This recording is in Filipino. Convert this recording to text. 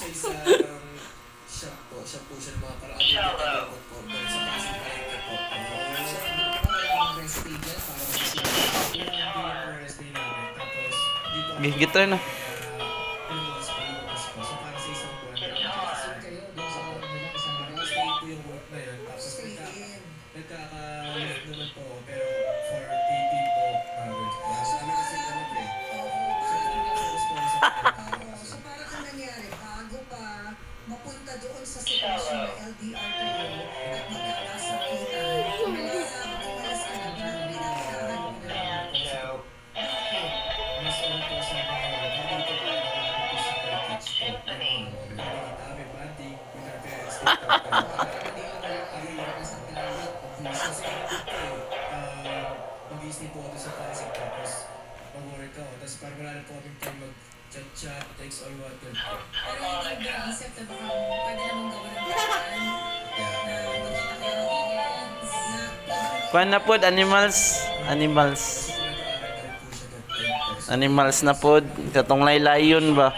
isa-isang shop po. Siya po siya ng mga parang abot po. Pero sa Pasig Palengke po. So, dito po kayo ang rest day dyan para mag-isip. Yung rest day namin. Tapos, dito ako. Gigit rin na. Pinulungas po yung oras po. So, para sa isang buwan. Kasi kayo, doon sa isang rest day po yung work na yun. Tapos, nagkaka-lift naman po. Pero, for TP po, so, kami kasi ganun eh. So, nagkaka-focus po ako sa pagkakataon. So para kang nangyari, bago pa mapunta doon sa sitwasyon na LDR kayo at magkakasakitan, umalis ka na, parang pinagdahan mo na. Bakit? Mas ano po sa mga dito po po sa package po. Kami banding with our parents dito. Hindi ko kayo pag-iiyak sa target of business. Mag-i-stay po ako sa Pasig tapos mag-work ako. Tapos parang wala na po kaming time mag-chat, text or what. Pero hindi ba naisip na baka pwede namang gawin ng paraan na magkita kayo ng weekends na Kuan na pod, animals. Animals. Kasi nag-aaral na rin po siya that time. Animals na pod. Katong laylayon ba?